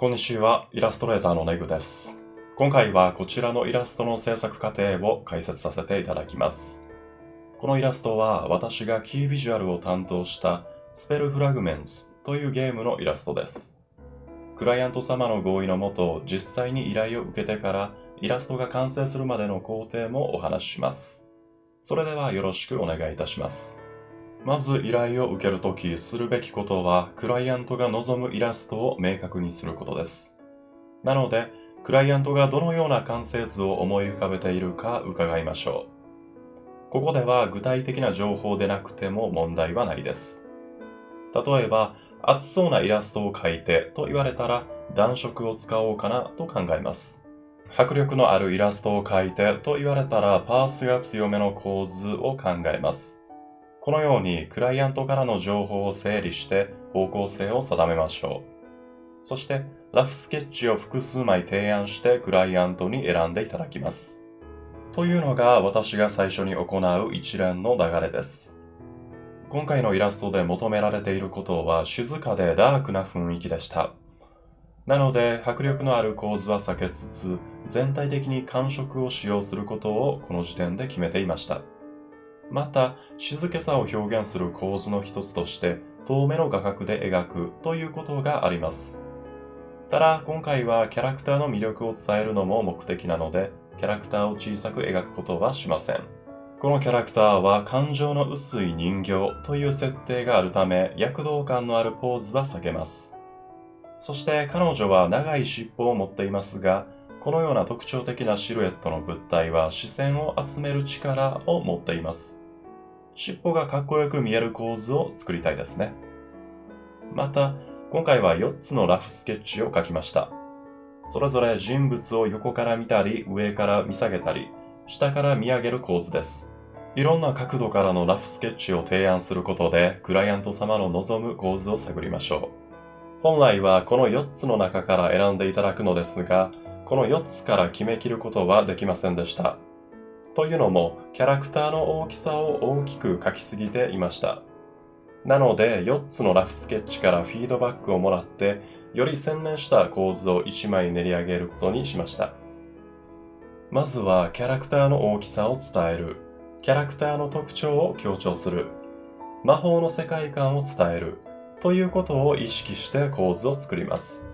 こんにちは、イラストレーターのネグです。今回はこちらのイラストの制作過程を解説させていただきます。このイラストは私がキービジュアルを担当したスペルフラグメンツというゲームのイラストです。クライアント様の合意のもと、実際に依頼を受けてからイラストが完成するまでの工程もお話しします。それではよろしくお願いいたします。まず依頼を受けるときするべきことは、クライアントが望むイラストを明確にすることです。なので、クライアントがどのような完成図を思い浮かべているか伺いましょう。ここでは具体的な情報でなくても問題はないです。例えば、厚そうなイラストを描いてと言われたら、暖色を使おうかなと考えます。迫力のあるイラストを描いてと言われたら、パースが強めの構図を考えます。このようにクライアントからの情報を整理して方向性を定めましょう。そしてラフスケッチを複数枚提案してクライアントに選んでいただきます。というのが私が最初に行う一連の流れです。今回のイラストで求められていることは静かでダークな雰囲気でした。なので迫力のある構図は避けつつ全体的に感触を使用することをこの時点で決めていました。また、静けさを表現する構図の一つとして、遠目の画角で描くということがあります。ただ、今回はキャラクターの魅力を伝えるのも目的なので、キャラクターを小さく描くことはしません。このキャラクターは感情の薄い人形という設定があるため、躍動感のあるポーズは避けます。そして彼女は長い尻尾を持っていますが、このような特徴的なシルエットの物体は視線を集める力を持っています。尻尾がかっこよく見える構図を作りたいですね。また、今回は4つのラフスケッチを描きました。それぞれ人物を横から見たり、上から見下げたり、下から見上げる構図です。いろんな角度からのラフスケッチを提案することで、クライアント様の望む構図を探りましょう。本来はこの4つの中から選んでいただくのですが、この4つから決めきることはできませんでした。というのも、キャラクターの大きさを大きく描きすぎていました。なので、4つのラフスケッチからフィードバックをもらって、より洗練した構図を1枚練り上げることにしました。まずは、キャラクターの大きさを伝える。キャラクターの特徴を強調する。魔法の世界観を伝える。ということを意識して構図を作ります。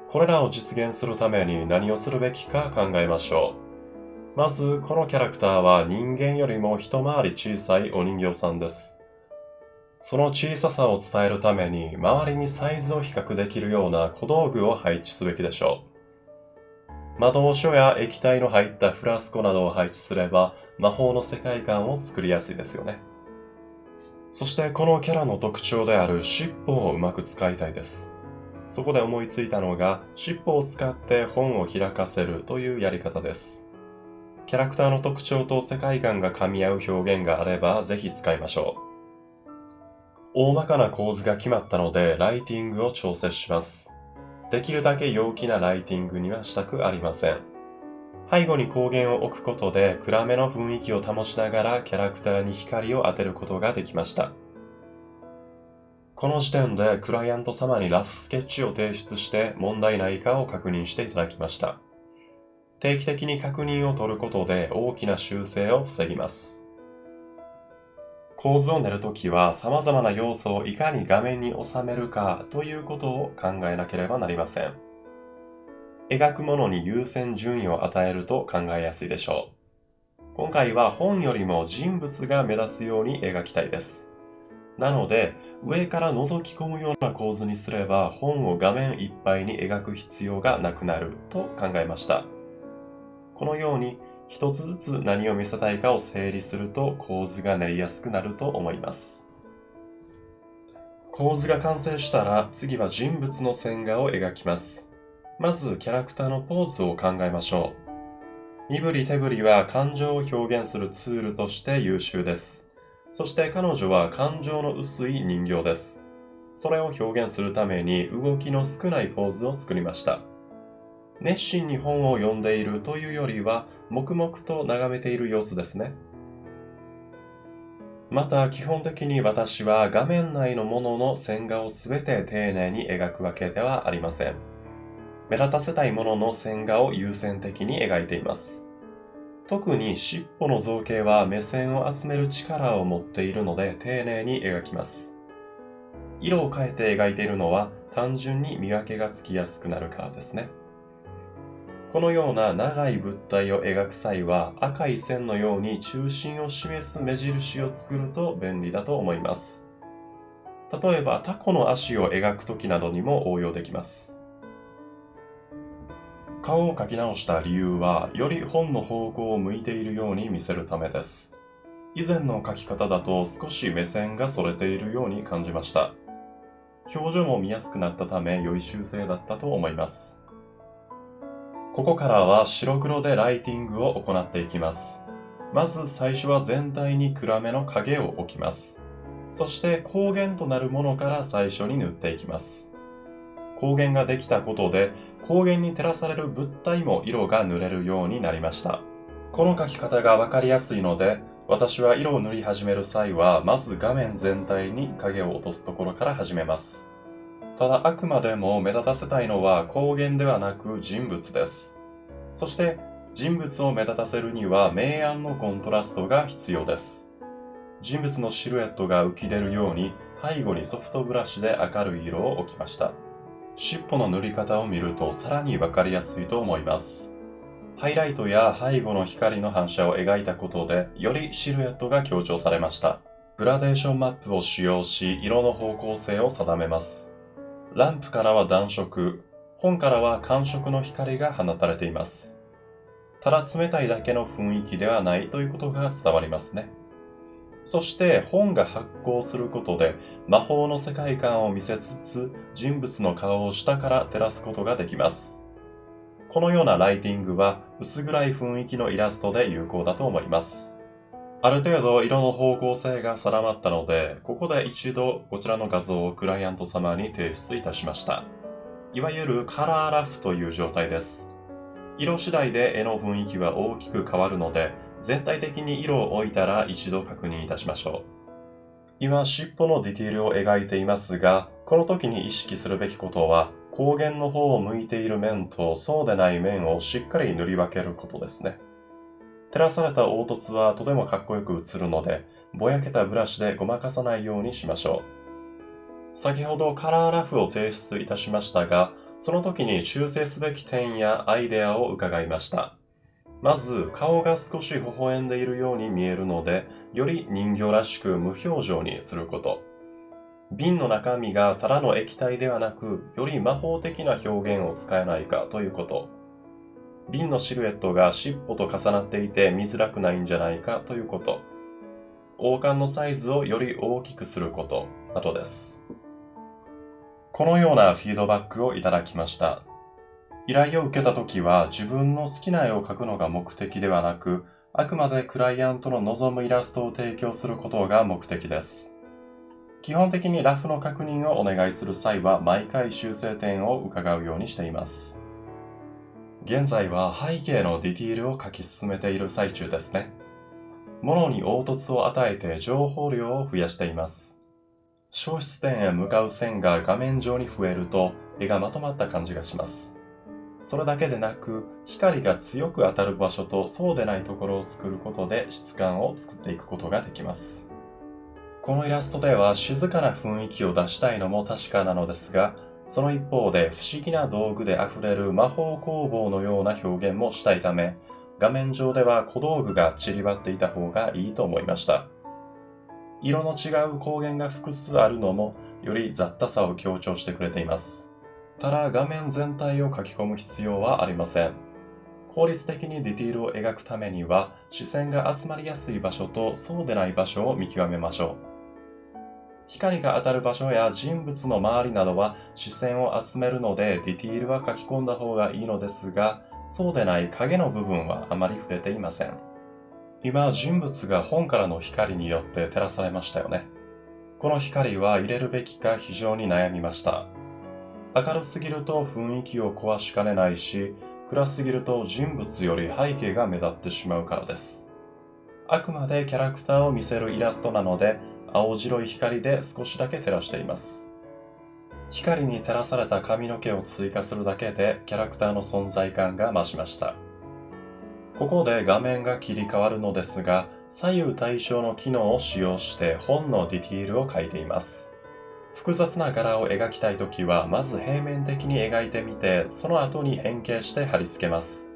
これらを実現するために何をするべきか考えましょう。まず、このキャラクターは人間よりも一回り小さいお人形さんです。その小ささを伝えるために、周りにサイズを比較できるような小道具を配置すべきでしょう。魔導書や液体の入ったフラスコなどを配置すれば、魔法の世界観を作りやすいですよね。そしてこのキャラの特徴である尻尾をうまく使いたいです。そこで思いついたのが、尻尾を使って本を開かせるというやり方です。キャラクターの特徴と世界観が噛み合う表現があればぜひ使いましょう。大まかな構図が決まったのでライティングを調整します。できるだけ陽気なライティングにはしたくありません。背後に光源を置くことで暗めの雰囲気を保ちながらキャラクターに光を当てることができました。この時点でクライアント様にラフスケッチを提出して問題ないかを確認していただきました。定期的に確認を取ることで大きな修正を防ぎます。構図を練るときは様々な要素をいかに画面に収めるかということを考えなければなりません。描くものに優先順位を与えると考えやすいでしょう。今回は本よりも人物が目立つように描きたいです。なので、上から覗き込むような構図にすれば本を画面いっぱいに描く必要がなくなると考えました。このように一つずつ何を見せたいかを整理すると構図が練りやすくなると思います。構図が完成したら次は人物の線画を描きます。まずキャラクターのポーズを考えましょう。身振り手振りは感情を表現するツールとして優秀です。そして彼女は感情の薄い人形です。それを表現するために動きの少ないポーズを作りました。熱心に本を読んでいるというよりは、黙々と眺めている様子ですね。また基本的に私は画面内のものの線画をすべて丁寧に描くわけではありません。目立たせたいものの線画を優先的に描いています。特に尻尾の造形は目線を集める力を持っているので丁寧に描きます。色を変えて描いているのは単純に見分けがつきやすくなるからですね。このような長い物体を描く際は赤い線のように中心を示す目印を作ると便利だと思います。例えばタコの足を描くときなどにも応用できます。顔を描き直した理由はより本の方向を向いているように見せるためです。以前の描き方だと少し目線がそれているように感じました。表情も見やすくなったため良い修正だったと思います。ここからは白黒でライティングを行っていきます。まず最初は全体に暗めの影を置きます。そして光源となるものから最初に塗っていきます。光源ができたことで光源に照らされる物体も色が塗れるようになりました。この描き方がわかりやすいので、私は色を塗り始める際はまず画面全体に影を落とすところから始めます。ただあくまでも目立たせたいのは光源ではなく人物です。そして人物を目立たせるには明暗のコントラストが必要です。人物のシルエットが浮き出るように背後にソフトブラシで明るい色を置きました。尻尾の塗り方を見るとさらにわかりやすいと思います。ハイライトや背後の光の反射を描いたことでよりシルエットが強調されました。グラデーションマップを使用し色の方向性を定めます。ランプからは暖色、本からは寒色の光が放たれています。ただ冷たいだけの雰囲気ではないということが伝わりますね。そして本が発光することで魔法の世界観を見せつつ人物の顔を下から照らすことができます。このようなライティングは薄暗い雰囲気のイラストで有効だと思います。ある程度色の方向性が定まったので、ここで一度こちらの画像をクライアント様に提出いたしました。いわゆるカラーラフという状態です。色次第で絵の雰囲気は大きく変わるので、全体的に色を置いたら一度確認いたしましょう。今、尻尾のディティールを描いていますが、この時に意識するべきことは、光源の方を向いている面とそうでない面をしっかり塗り分けることですね。照らされた凹凸はとてもかっこよく映るので、ぼやけたブラシでごまかさないようにしましょう。先ほどカラーラフを提出いたしましたが、その時に修正すべき点やアイデアを伺いました。まず、顔が少し微笑んでいるように見えるので、より人形らしく無表情にすること。瓶の中身がただの液体ではなく、より魔法的な表現を使えないかということ。瓶のシルエットが尻尾と重なっていて見づらくないんじゃないかということ。王冠のサイズをより大きくすることなどです。このようなフィードバックをいただきました。依頼を受けたときは自分の好きな絵を描くのが目的ではなく、あくまでクライアントの望むイラストを提供することが目的です。基本的にラフの確認をお願いする際は毎回修正点を伺うようにしています。現在は背景のディティールを書き進めている最中ですね。物に凹凸を与えて情報量を増やしています。消失点へ向かう線が画面上に増えると絵がまとまった感じがします。それだけでなく、光が強く当たる場所とそうでないところを作ることで質感を作っていくことができます。このイラストでは静かな雰囲気を出したいのも確かなのですが、その一方で不思議な道具で溢れる魔法工房のような表現もしたいため、画面上では小道具が散りばっていた方がいいと思いました。色の違う光源が複数あるのもより雑多さを強調してくれています。ただ画面全体を書き込む必要はありません。効率的にディティールを描くためには視線が集まりやすい場所とそうでない場所を見極めましょう。光が当たる場所や人物の周りなどは視線を集めるのでディティールは書き込んだ方がいいのですが、そうでない影の部分はあまり触れていません。今、人物が本からの光によって照らされましたよね。この光は入れるべきか非常に悩みました。明るすぎると雰囲気を壊しかねないし、暗すぎると人物より背景が目立ってしまうからです。あくまでキャラクターを見せるイラストなので、青白い光で少しだけ照らしています。光に照らされた髪の毛を追加するだけでキャラクターの存在感が増しました。ここで画面が切り替わるのですが、左右対称の機能を使用して本のディティールを描いています。複雑な柄を描きたいときは、まず平面的に描いてみて、その後に変形して貼り付けます。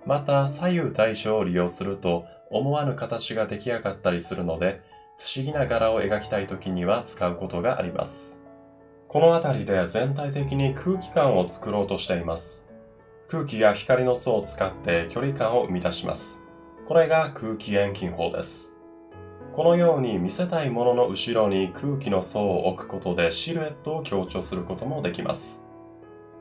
また、左右対称を利用すると、思わぬ形が出来上がったりするので、不思議な柄を描きたいときには使うことがあります。この辺りで全体的に空気感を作ろうとしています。空気や光の層を使って距離感を生み出します。これが空気遠近法です。このように見せたいものの後ろに空気の層を置くことでシルエットを強調することもできます。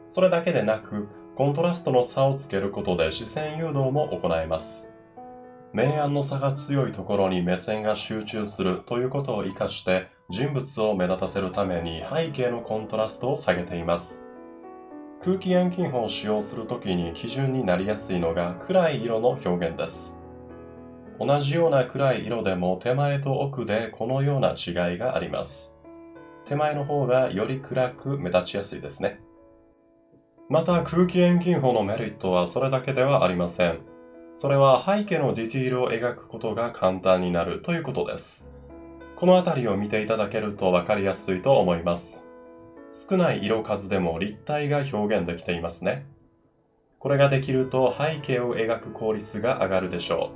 それだけでなく、コントラストの差をつけることで視線誘導も行えます。明暗の差が強いところに目線が集中するということを活かして人物を目立たせるために背景のコントラストを下げています。空気遠近法を使用するときに基準になりやすいのが暗い色の表現です。同じような暗い色でも手前と奥でこのような違いがあります。手前の方がより暗く目立ちやすいですね。また空気遠近法のメリットはそれだけではありません。それは背景のディティールを描くことが簡単になるということです。このあたりを見ていただけるとわかりやすいと思います。少ない色数でも立体が表現できていますね。これができると背景を描く効率が上がるでしょ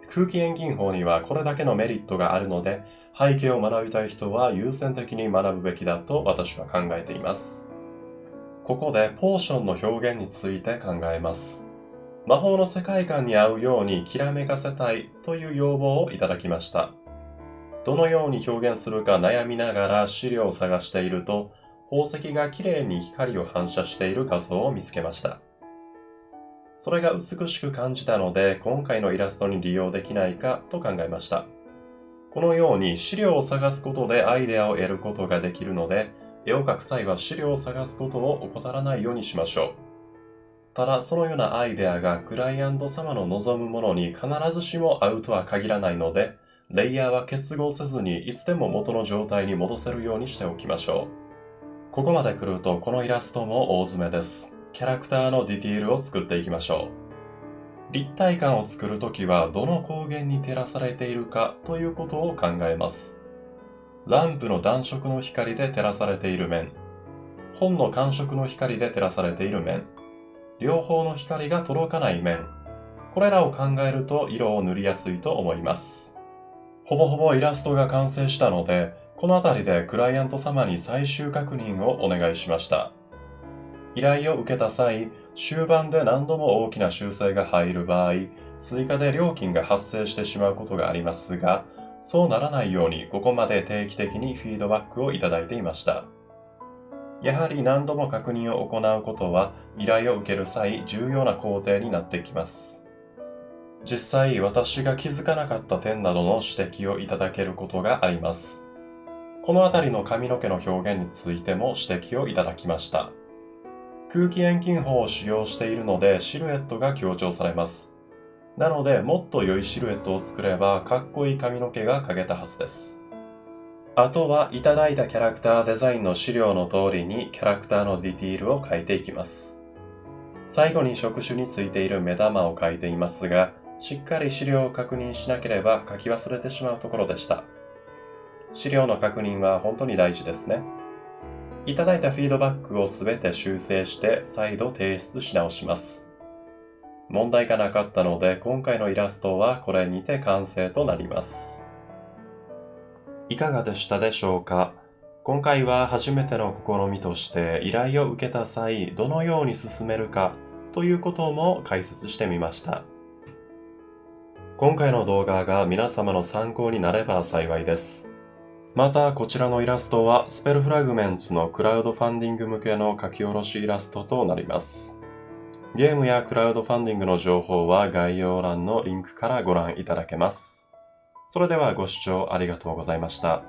う。空気遠近法にはこれだけのメリットがあるので、背景を学びたい人は優先的に学ぶべきだと私は考えています。ここでポーションの表現について考えます。魔法の世界観に合うようにきらめかせたいという要望をいただきました。どのように表現するか悩みながら資料を探していると、宝石がきれいに光を反射している画像を見つけました。それが美しく感じたので、今回のイラストに利用できないかと考えました。このように資料を探すことでアイデアを得ることができるので、絵を描く際は資料を探すことを怠らないようにしましょう。ただ、そのようなアイデアがクライアント様の望むものに必ずしも合うとは限らないので、レイヤーは結合せずにいつでも元の状態に戻せるようにしておきましょう。ここまで来るとこのイラストも大詰めです。キャラクターのディティールを作っていきましょう。立体感を作るときはどの光源に照らされているかということを考えます。ランプの暖色の光で照らされている面、本の寒色の光で照らされている面、両方の光が届かない面、これらを考えると色を塗りやすいと思います。ほぼほぼイラストが完成したので、このあたりでクライアント様に最終確認をお願いしました。依頼を受けた際、終盤で何度も大きな修正が入る場合、追加で料金が発生してしまうことがありますが、そうならないようにここまで定期的にフィードバックをいただいていました。やはり何度も確認を行うことは依頼を受ける際重要な工程になってきます。実際私が気づかなかった点などの指摘をいただけることがあります。このあたりの髪の毛の表現についても指摘をいただきました。空気遠近法を使用しているのでシルエットが強調されます。なのでもっと良いシルエットを作ればかっこいい髪の毛が描けたはずです。あとはいただいたキャラクターデザインの資料の通りにキャラクターのディティールを描いていきます。最後に触手についている目玉を描いていますが、しっかり資料を確認しなければ書き忘れてしまうところでした。資料の確認は本当に大事ですね。いただいたフィードバックをすべて修正して再度提出し直します。問題がなかったので今回のイラストはこれにて完成となります。いかがでしたでしょうか？今回は初めての試みとして依頼を受けた際どのように進めるかということも解説してみました。今回の動画が皆様の参考になれば幸いです。またこちらのイラストはスペルフラグメンツのクラウドファンディング向けの書き下ろしイラストとなります。ゲームやクラウドファンディングの情報は概要欄のリンクからご覧いただけます。それではご視聴ありがとうございました。